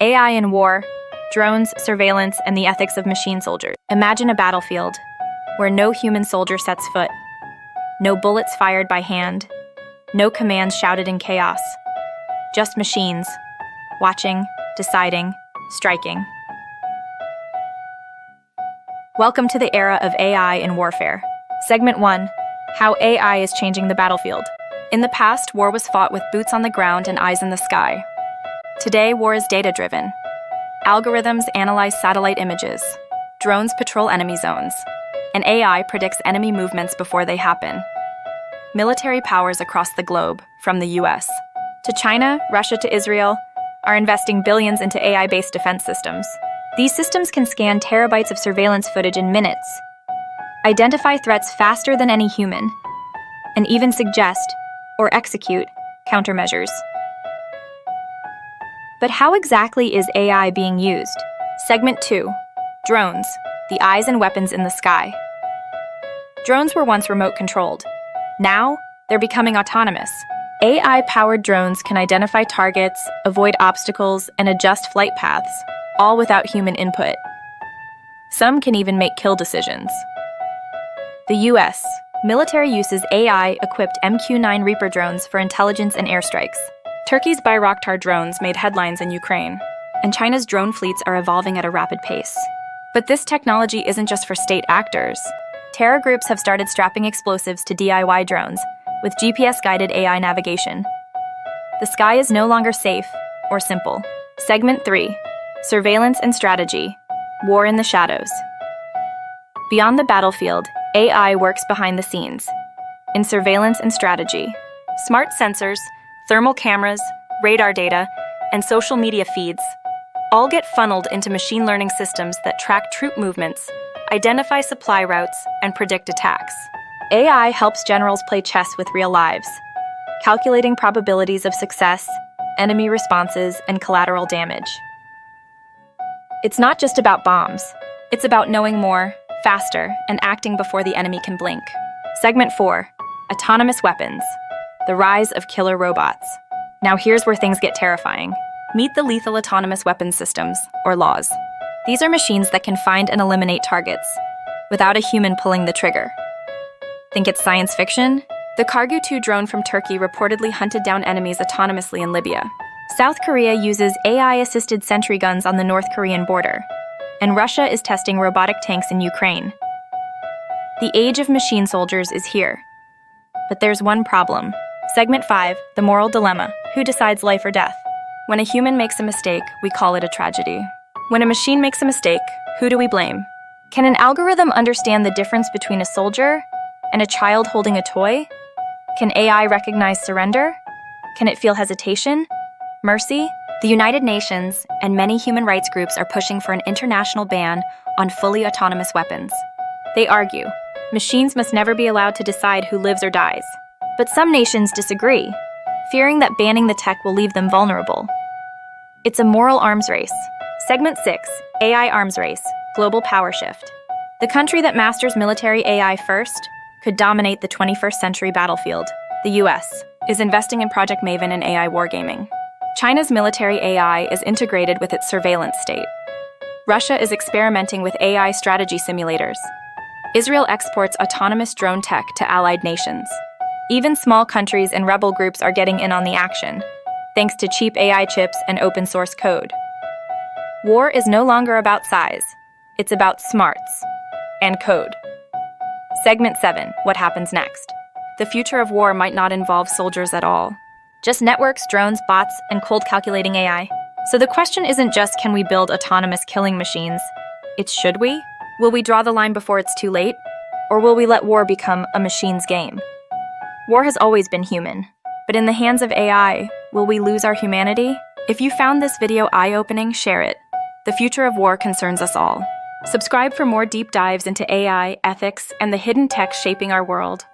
AI in war, drones, surveillance, and the ethics of machine soldiers. Imagine a battlefield where no human soldier sets foot, no bullets fired by hand, no commands shouted in chaos, just machines, watching, deciding, striking. Welcome to the era of AI in warfare. Segment 1, How AI is Changing the Battlefield. In the past, war was fought with boots on the ground and eyes in the sky. Today, war is data-driven. Algorithms analyze satellite images, drones patrol enemy zones, and AI predicts enemy movements before they happen. Military powers across the globe, from the US to China, Russia to Israel, are investing billions into AI-based defense systems. These systems can scan terabytes of surveillance footage in minutes, identify threats faster than any human, and even suggest or execute countermeasures. But how exactly is AI being used? Segment 2, Drones, the eyes and weapons in the sky. Drones were once remote-controlled. Now, they're becoming autonomous. AI-powered drones can identify targets, avoid obstacles, and adjust flight paths, all without human input. Some can even make kill decisions. The US military uses AI-equipped MQ-9 Reaper drones for intelligence and airstrikes. Turkey's Bayraktar drones made headlines in Ukraine, and China's drone fleets are evolving at a rapid pace. But this technology isn't just for state actors. Terror groups have started strapping explosives to DIY drones with GPS-guided AI navigation. The sky is no longer safe or simple. Segment 3, Surveillance and Strategy, War in the Shadows. Beyond the battlefield, AI works behind the scenes. In surveillance and strategy, smart sensors, thermal cameras, radar data, and social media feeds all get funneled into machine learning systems that track troop movements, identify supply routes, and predict attacks. AI helps generals play chess with real lives, calculating probabilities of success, enemy responses, and collateral damage. It's not just about bombs. It's about knowing more, faster, and acting before the enemy can blink. Segment 4, Autonomous Weapons, the Rise of Killer Robots. Now here's where things get terrifying. Meet the Lethal Autonomous Weapons Systems, or LAWS. These are machines that can find and eliminate targets without a human pulling the trigger. Think it's science fiction? The Kargu 2 drone from Turkey reportedly hunted down enemies autonomously in Libya. South Korea uses AI-assisted sentry guns on the North Korean border, and Russia is testing robotic tanks in Ukraine. The age of machine soldiers is here. But there's one problem. Segment 5, The Moral Dilemma. Who decides life or death? When a human makes a mistake, we call it a tragedy. When a machine makes a mistake, who do we blame? Can an algorithm understand the difference between a soldier and a child holding a toy? Can AI recognize surrender? Can it feel hesitation? Mercy? The United Nations and many human rights groups are pushing for an international ban on fully autonomous weapons. They argue, machines must never be allowed to decide who lives or dies. But some nations disagree, fearing that banning the tech will leave them vulnerable. It's a moral arms race. Segment 6, AI Arms Race, Global Power Shift. The country that masters military AI first could dominate the 21st century battlefield. The US is investing in Project Maven and AI wargaming. China's military AI is integrated with its surveillance state. Russia is experimenting with AI strategy simulators. Israel exports autonomous drone tech to allied nations. Even small countries and rebel groups are getting in on the action, thanks to cheap AI chips and open source code. War is no longer about size. It's about smarts and code. Segment 7, What happens next? The future of war might not involve soldiers at all. Just networks, drones, bots, and cold calculating AI. So the question isn't just can we build autonomous killing machines, it's should we? Will we draw the line before it's too late? Or will we let war become a machine's game? War has always been human, but in the hands of AI, will we lose our humanity? If you found this video eye-opening, share it. The future of war concerns us all. Subscribe for more deep dives into AI, ethics, and the hidden tech shaping our world.